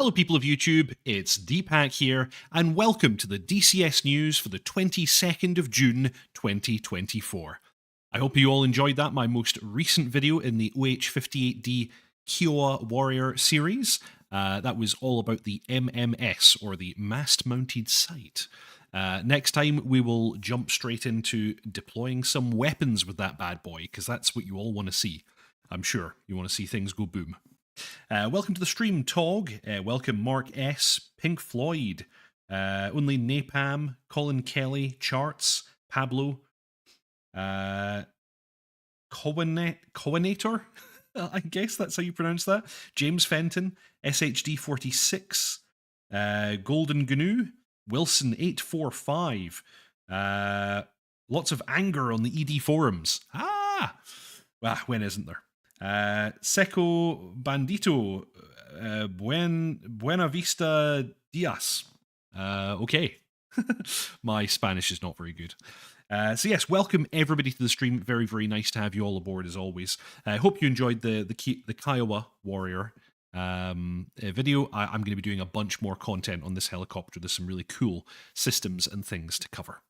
Hello, people of YouTube, it's Deepak here, and welcome to the DCS news for the 22nd of June 2024. I hope you all enjoyed that, my most recent video in the OH-58D Kiowa Warrior series. That was all about the MMS, or the Mast Mounted Sight. Next time, we will jump straight into deploying some weapons with that bad boy, because that's what you all want to see. I'm sure you want to see things go boom. Welcome to the stream, Tog. Welcome, Mark S., Pink Floyd, Only Napalm, Colin Kelly, Charts, Pablo, Coinator, I guess that's how you pronounce that, James Fenton, SHD46, Golden Gnu, Wilson845, lots of anger on the ED forums. Well, when isn't there? Seco Bandito, Buena Vista Diaz. Okay. My Spanish is not very good. So yes, welcome everybody to the stream. Very, very nice to have you all aboard as always. I hope you enjoyed the Kiowa Warrior video. I'm going to be doing a bunch more content on this helicopter. There's some really cool systems and things to cover.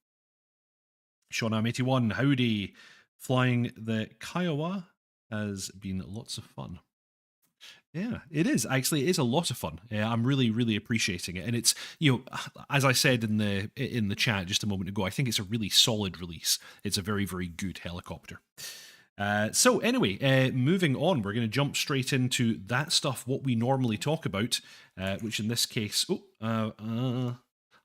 Seanam81, howdy. Flying the Kiowa has been lots of fun. Yeah, it is. Actually, it is a lot of fun. I'm really, really appreciating it. And it's, you know, as I said in the chat just a moment ago, I think it's a really solid release. It's a very, very good helicopter. So anyway, moving on, we're going to jump straight into that stuff, what we normally talk about, which in this case, I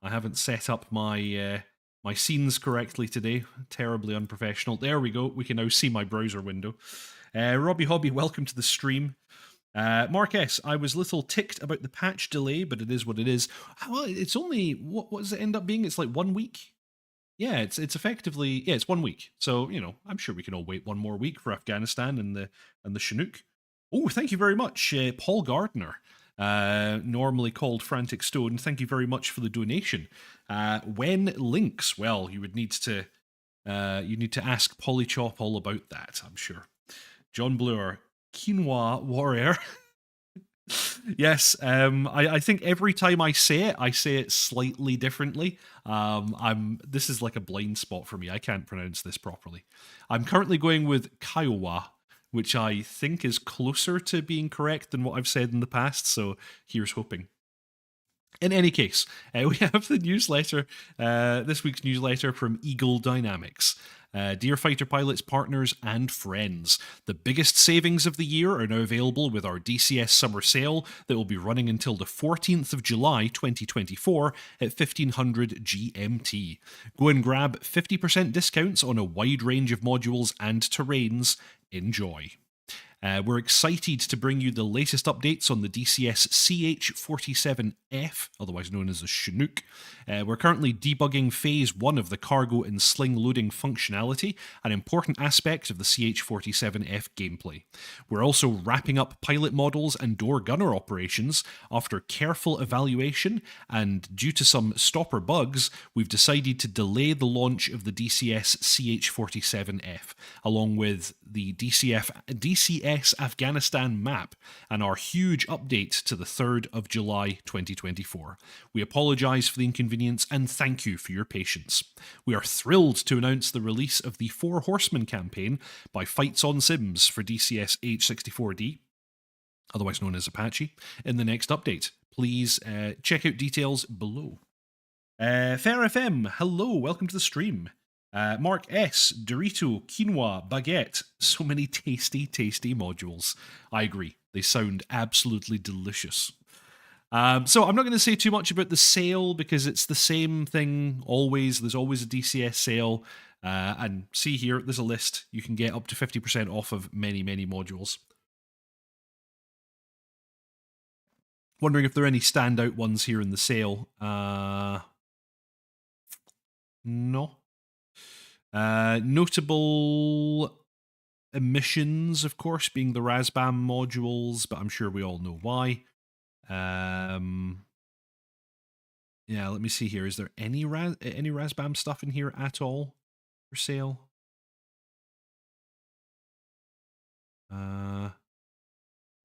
haven't set up my my scenes correctly today. Terribly unprofessional. There we go. We can now see my browser window. Robbie Hobby, welcome to the stream. Mark S., I was a little ticked about the patch delay, but it is what it is. Well, it's only, what does it end up being? It's like 1 week? Yeah, it's effectively, yeah, it's 1 week. So, you know, I'm sure we can all wait one more week for Afghanistan and the Chinook. Oh, thank you very much, Paul Gardner, normally called Frantic Stone. Thank you very much for the donation. When links, well, you would need to ask Polychop all about that, I'm sure. John Bluer, Quinoa Warrior. Yes, I think every time I say it slightly differently. This is like a blind spot for me. I can't pronounce this properly. I'm currently going with Kiowa, which I think is closer to being correct than what I've said in the past, so here's hoping. In any case, we have the newsletter, this week's newsletter from Eagle Dynamics. Dear fighter pilots, partners, and friends, the biggest savings of the year are now available with our DCS Summer Sale that will be running until the 14th of July 2024 at 1500 GMT. Go and grab 50% discounts on a wide range of modules and terrains. Enjoy. We're excited to bring you the latest updates on the DCS CH-47F, otherwise known as the Chinook. We're currently debugging Phase 1 of the cargo and sling loading functionality, an important aspect of the CH-47F gameplay. We're also wrapping up pilot models and door gunner operations. After careful evaluation, and due to some stopper bugs, we've decided to delay the launch of the DCS CH-47F, along with the DCS Afghanistan map, and our huge update to the 3rd of July 2024. We apologise for the inconvenience and thank you for your patience. We are thrilled to announce the release of the Four Horsemen campaign by Fights on Sims for DCS H64D, otherwise known as Apache, in the next update. Please check out details below. Fair FM, hello, welcome to the stream. Mark S., Dorito, Quinoa, Baguette, so many tasty, tasty modules. I agree, they sound absolutely delicious. So I'm not going to say too much about the sale because it's the same thing always. There's always a DCS sale. And see here, there's a list. You can get up to 50% off of many, many modules. Wondering if there are any standout ones here in the sale. No. Notable emissions, of course, being the Razbam modules, but I'm sure we all know why. Yeah, let me see here. Is there any Razbam stuff in here at all for sale?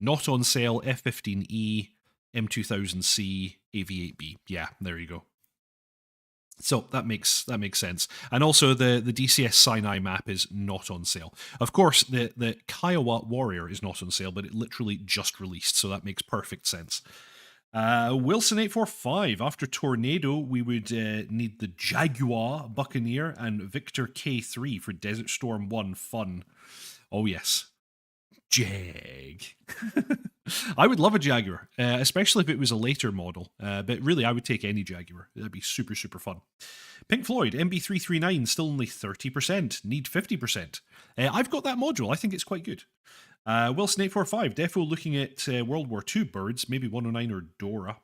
Not on sale, F-15E, M2000C, AV8B. Yeah, there you go. So that makes sense. And also the DCS Sinai Map is not on sale. Of course, the Kiowa Warrior is not on sale, but it literally just released, so that makes perfect sense. Wilson845, after Tornado, we would need the Jaguar Buccaneer and Victor K3 for Desert Storm 1 fun. Oh yes, Jag. I would love a Jaguar, especially if it was a later model. But really, I would take any Jaguar. That'd be super, super fun. Pink Floyd, MB339, still only 30%. Need 50%. I've got that module. I think it's quite good. Wilson845, defo looking at World War II birds, maybe 109 or Dora.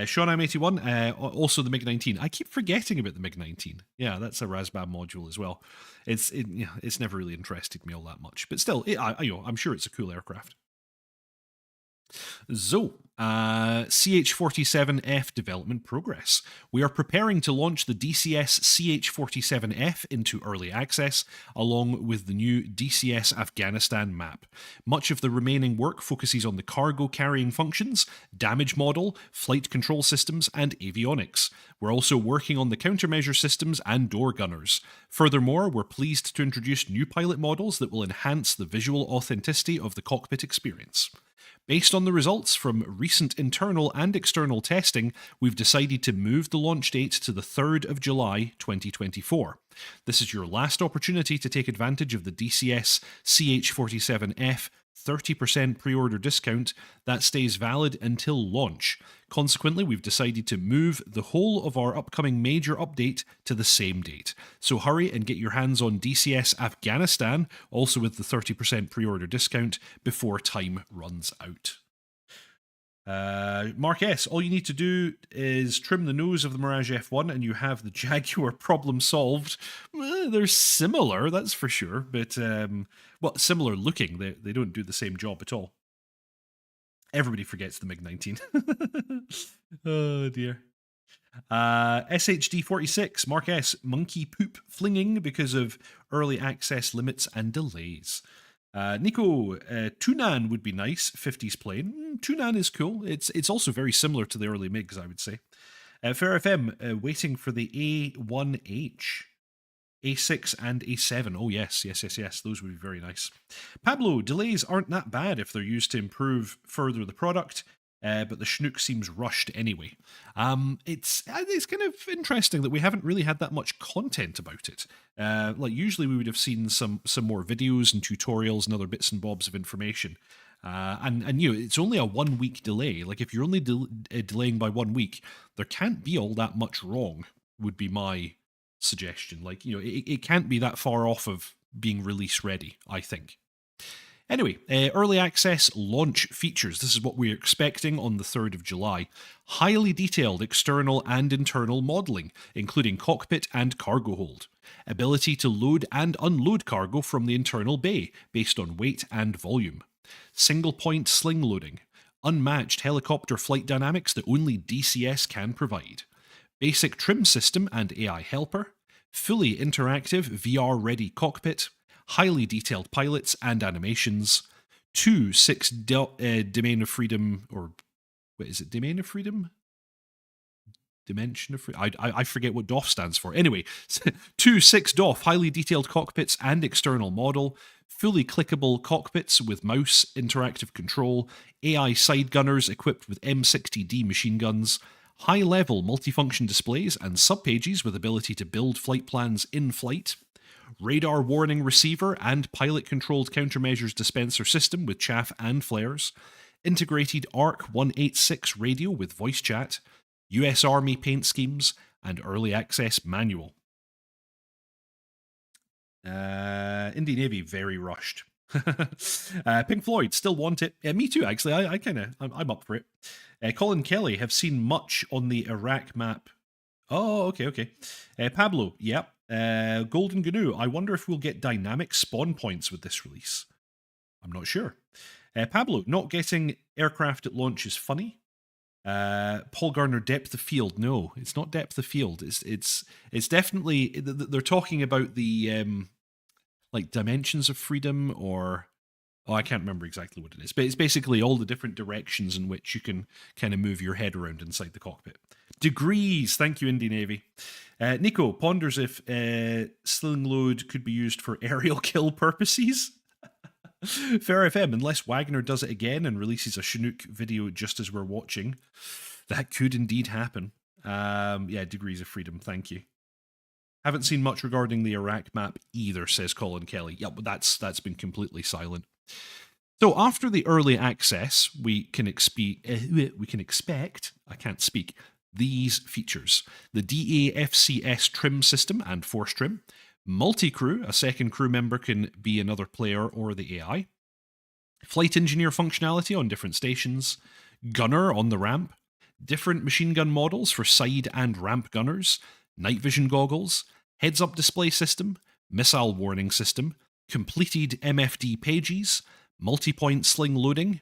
Sean M81, also the MiG-19. I keep forgetting about the MiG-19. Yeah, that's a Razbam module as well. It's never really interested me all that much, but still, I'm sure it's a cool aircraft. So, CH-47F development progress. We are preparing to launch the DCS CH-47F into early access, along with the new DCS Afghanistan map. Much of the remaining work focuses on the cargo carrying functions, damage model, flight control systems, and avionics. We're also working on the countermeasure systems and door gunners. Furthermore, we're pleased to introduce new pilot models that will enhance the visual authenticity of the cockpit experience. Based on the results from recent internal and external testing, we've decided to move the launch date to the 3rd of July 2024. This is your last opportunity to take advantage of the DCS CH-47F 30% pre-order discount that stays valid until launch. Consequently, we've decided to move the whole of our upcoming major update to the same date. So hurry and get your hands on DCS Afghanistan, also with the 30% pre-order discount, before time runs out. Mark S, all you need to do is trim the nose of the Mirage F1 and you have the Jaguar problem solved. They're similar, that's for sure, but, similar looking. They don't do the same job at all. Everybody forgets the MiG-19. Oh, dear. SHD46, Mark S, monkey poop flinging because of early access limits and delays. Nico, Tunan would be nice, 50s plane. Tunan is cool. It's also very similar to the early MiGs, I would say. Fair FM, waiting for the A1H. A6 and A7. Oh, yes. Those would be very nice. Pablo, delays aren't that bad if they're used to improve further the product, but the Schnook seems rushed anyway. It's kind of interesting that we haven't really had that much content about it. Like usually we would have seen some more videos and tutorials and other bits and bobs of information. And it's only a 1 week delay. Like if you're only delaying by 1 week, there can't be all that much wrong, would be my suggestion. Like, it can't be that far off of being release ready, I think. Anyway, early access launch features. This is what we're expecting on the 3rd of July. Highly detailed external and internal modelling, including cockpit and cargo hold. Ability to load and unload cargo from the internal bay, based on weight and volume. Single point sling loading. Unmatched helicopter flight dynamics that only DCS can provide. Basic trim system and AI helper, fully interactive VR-ready cockpit, highly detailed pilots and animations, 2 Domain of Freedom, or what is it, Domain of Freedom? Dimension of Freedom? I forget what DOF stands for. Anyway, 2 DOF, highly detailed cockpits and external model, fully clickable cockpits with mouse, interactive control, AI side gunners equipped with M60D machine guns, high-level multifunction displays and subpages with ability to build flight plans in flight, radar warning receiver and pilot-controlled countermeasures dispenser system with chaff and flares, integrated ARC 186 radio with voice chat, US Army paint schemes, and early access manual. Indie Navy, very rushed. Pink Floyd, still want it. Me too, actually. I'm up for it. Colin Kelly, have seen much on the Iraq map. Oh, okay. Pablo, yep. Golden Gnu, I wonder if we'll get dynamic spawn points with this release. I'm not sure. Pablo, not getting aircraft at launch is funny. Paul Garner, depth of field. No, it's not depth of field. It's definitely, they're talking about the like dimensions of freedom, or Oh, I can't remember exactly what it is, but it's basically all the different directions in which you can kind of move your head around inside the cockpit. Degrees, thank you, Indy Navy. Nico ponders if sling load could be used for aerial kill purposes. Fair FM, unless Wagner does it again and releases a Chinook video just as we're watching, that could indeed happen. Yeah, degrees of freedom, thank you. Haven't seen much regarding the Iraq map either, says Colin Kelly. Yeah, but that's been completely silent. So after the early access, we can expect, I can't speak, these features: the DAFCS trim system and force trim, multi-crew, a second crew member can be another player or the AI, flight engineer functionality on different stations, gunner on the ramp, different machine gun models for side and ramp gunners, night vision goggles, heads-up display system, missile warning system, completed MFD pages, multi-point sling loading,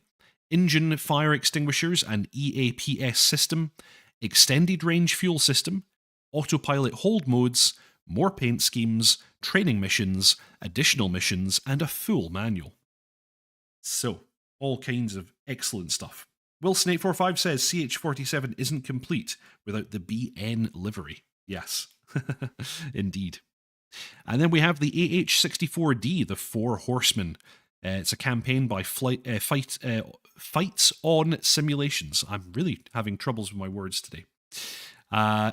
engine fire extinguishers and EAPS system, extended range fuel system, autopilot hold modes, more paint schemes, training missions, additional missions, and a full manual. So, all kinds of excellent stuff. Wilson845 says CH-47 isn't complete without the BN livery. Yes, indeed. And then we have the AH-64D, the Four Horsemen. It's a campaign by Fights On Simulations. I'm really having troubles with my words today.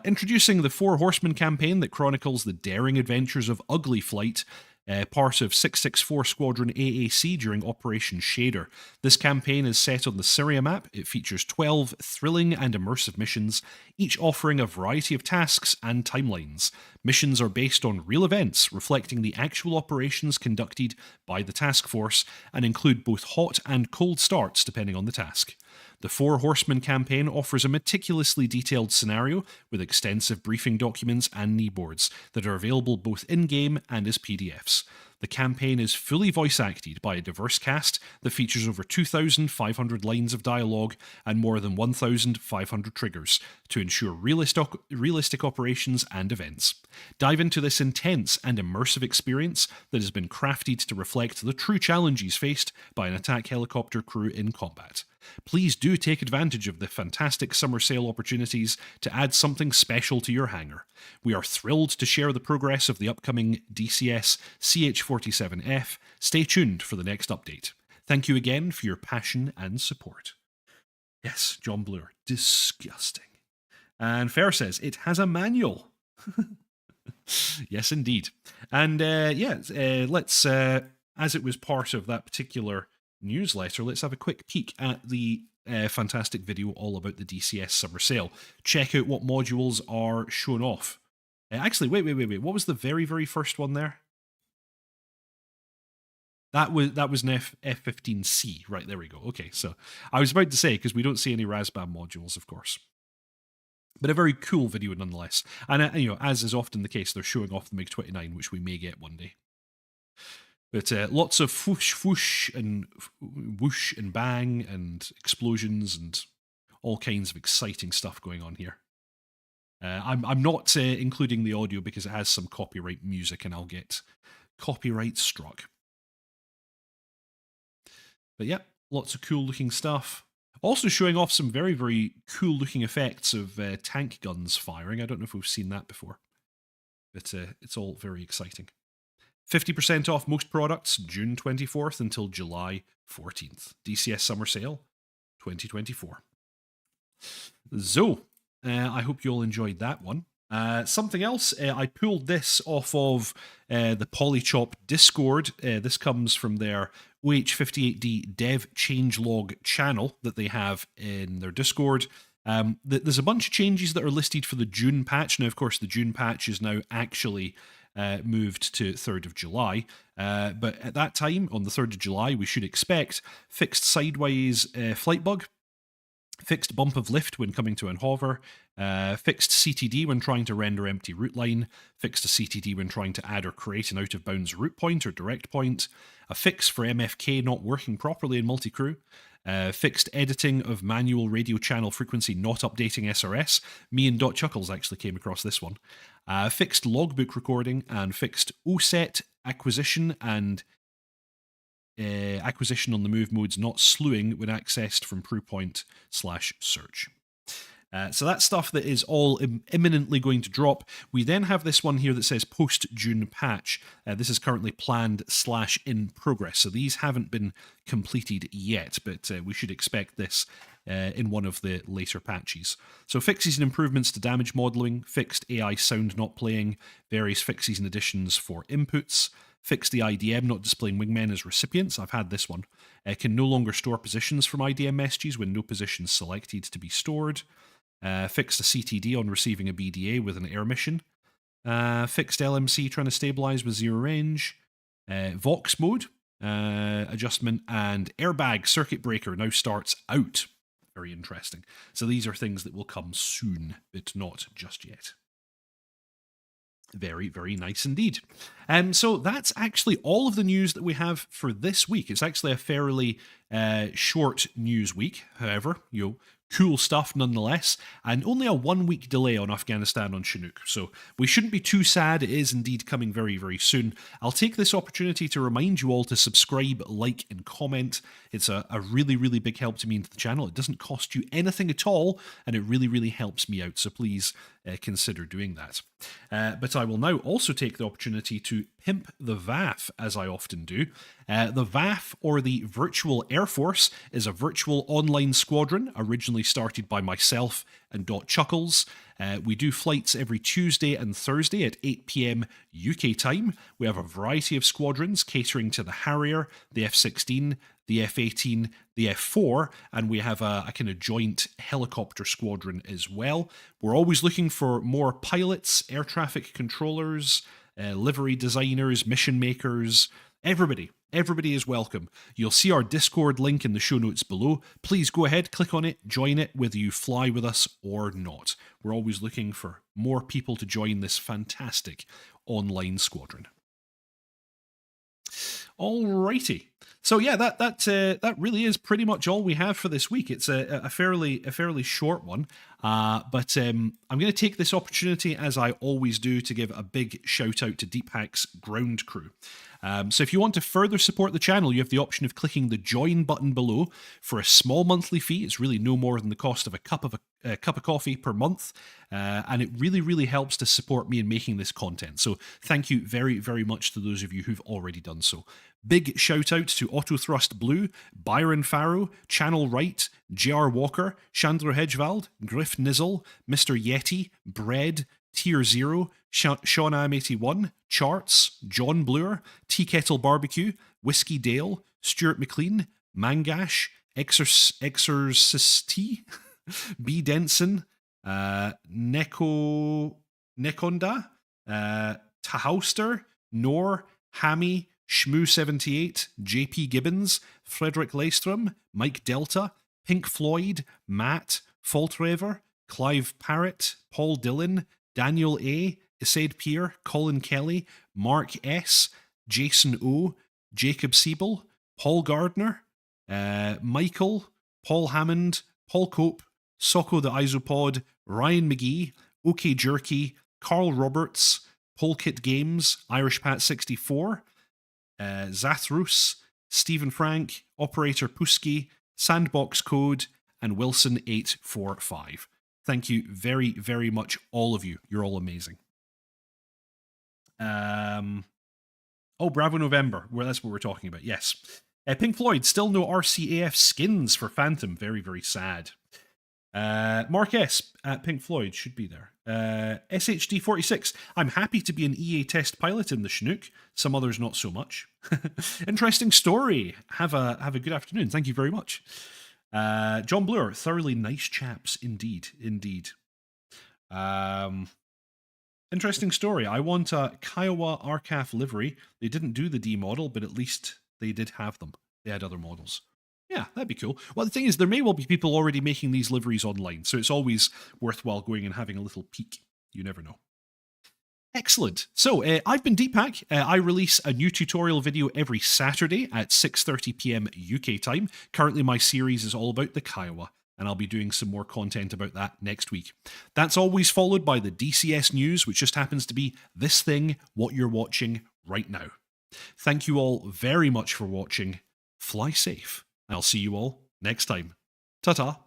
Introducing the Four Horsemen campaign that chronicles the daring adventures of Ugly Flight, part of 664 Squadron AAC during Operation Shader. This campaign is set on the Sinai Map. It features 12 thrilling and immersive missions, each offering a variety of tasks and timelines. Missions are based on real events, reflecting the actual operations conducted by the task force, and include both hot and cold starts depending on the task. The Four Horsemen campaign offers a meticulously detailed scenario with extensive briefing documents and kneeboards that are available both in-game and as PDFs. The campaign is fully voice-acted by a diverse cast that features over 2,500 lines of dialogue and more than 1,500 triggers to ensure realistic operations and events. Dive into this intense and immersive experience that has been crafted to reflect the true challenges faced by an attack helicopter crew in combat. Please do take advantage of the fantastic summer sale opportunities to add something special to your hangar. We are thrilled to share the progress of the upcoming DCS CH-47F. Stay tuned for the next update. Thank you again for your passion and support. Yes, John Bloor, disgusting. And Fair says, it has a manual. Yes, indeed. And let's, as it was part of that particular newsletter, let's have a quick peek at the fantastic video all about the DCS Summer Sale. Check out what modules are shown off. Actually, wait. What was the very, very first one there? That was an F-15C. Right, there we go. Okay, so I was about to say, because we don't see any RASBAM modules, of course. But a very cool video nonetheless. And, as is often the case, they're showing off the MiG-29, which we may get one day. But lots of whoosh and whoosh and bang and explosions and all kinds of exciting stuff going on here. I'm not including the audio because it has some copyright music and I'll get copyright struck. But yeah, lots of cool looking stuff. Also showing off some very, very cool looking effects of tank guns firing. I don't know if we've seen that before. But it's all very exciting. 50% off most products, June 24th until July 14th. DCS Summer Sale 2024. So, I hope you all enjoyed that one. Something else, I pulled this off of the Polychop Discord. This comes from their OH58D dev changelog channel that they have in their Discord. There's a bunch of changes that are listed for the June patch. Now, of course, the June patch is now actually moved to 3rd of July. But at that time, on the 3rd of July, we should expect fixed sideways flight bug, fixed bump of lift when coming to an hover, fixed CTD when trying to render empty route line, fixed a CTD when trying to add or create an out-of-bounds route point or direct point, a fix for MFK not working properly in multi-crew, fixed editing of manual radio channel frequency not updating SRS. Me and Dot Chuckles actually came across this one. Fixed logbook recording and fixed OSET acquisition and acquisition on the move modes not slewing when accessed from Prewpoint/search. So that's stuff that is all imminently going to drop. We then have this one here that says post-June patch. This is currently planned/in progress. So these haven't been completed yet, but we should expect this in one of the later patches. So fixes and improvements to damage modeling, fixed AI sound not playing, various fixes and additions for inputs, fixed the IDM not displaying wingmen as recipients. I've had this one. Can no longer store positions from IDM messages when no positions selected to be stored. Fixed a CTD on receiving a BDA with an air mission. Fixed LMC trying to stabilize with zero range. Vox mode adjustment, and airbag circuit breaker now starts out. Very interesting. So these are things that will come soon, but not just yet. Very, very nice indeed. So that's actually all of the news that we have for this week. It's actually a fairly short news week. However, cool stuff nonetheless, and only a 1 week delay on Afghanistan on Chinook. So we shouldn't be too sad. It is indeed coming very, very soon. I'll take this opportunity to remind you all to subscribe, like, and comment. It's a really, really big help to me and to the channel. It doesn't cost you anything at all, and it really, really helps me out. So please consider doing that. But I will now also take the opportunity to pimp the VAF, as I often do. The VAF, or the Virtual Air Force, is a virtual online squadron originally started by myself and Dot Chuckles. We do flights every Tuesday and Thursday at 8 p.m. UK time. We have a variety of squadrons catering to the Harrier, the F-16, the F-18, the F-4, and we have a kind of joint helicopter squadron as well. We're always looking for more pilots, air traffic controllers, livery designers, mission makers, everybody. Everybody is welcome. You'll see our Discord link in the show notes below. Please go ahead, click on it, join it, whether you fly with us or not. We're always looking for more people to join this fantastic online squadron. Alrighty. So yeah, that really is pretty much all we have for this week. It's a fairly short one, but I'm going to take this opportunity, as I always do, to give a big shout out to Deep Hack's ground crew. So if you want to further support the channel, you have the option of clicking the join button below for a small monthly fee. It's really no more than the cost of a cup of coffee per month, and it really, really helps to support me in making this content. So thank you very, very much to those of you who've already done so. Big shout out to Autothrust Blue, Byron Farrow, Channel Right, J.R. Walker, Chandra Hedgevald, Griff Nizzle, Mr. Yeti, Bread, Tier Zero, Sean Am81, Charts, John Bluer, Tea Kettle Barbecue, Whiskey Dale, Stuart McLean, Mangash, Exorcist B. Denson, Nekonda, Tahauster, Nor, Hammy, Shmoo78, JP Gibbons, Frederick Laystrom, Mike Delta, Pink Floyd, Matt, Faultraver, Clive Parrott, Paul Dillon, Daniel A., Isaid Peer, Colin Kelly, Mark S., Jason O., Jacob Siebel, Paul Gardner, Michael, Paul Hammond, Paul Cope, Socko the Isopod, Ryan McGee, OK Jerky, Carl Roberts, Polkit Games, Irish Pat 64, Zathrus, Stephen Frank, Operator Puski, Sandbox Code, and Wilson845. Thank you very, very much, all of you. You're all amazing. Bravo November. Well, that's what we're talking about. Yes. Pink Floyd, still no RCAF skins for Phantom. Very, very sad. Mark S. at Pink Floyd should be there. SHD46. I'm happy to be an EA test pilot in the Chinook. Some others not so much. Interesting story. Have a good afternoon. Thank you very much. John Bluer. Thoroughly nice chaps. Indeed. Indeed. Interesting story. I want a Kiowa Arcaf livery. They didn't do the D model, but at least they did have them. They had other models. Yeah, that'd be cool. Well, the thing is, there may well be people already making these liveries online, so it's always worthwhile going and having a little peek. You never know. Excellent. So, I've been Deepak. I release a new tutorial video every Saturday at 6:30 p.m. UK time. Currently, my series is all about the Kiowa, and I'll be doing some more content about that next week. That's always followed by the DCS news, which just happens to be this thing, what you're watching right now. Thank you all very much for watching. Fly safe. I'll see you all next time. Ta-ta.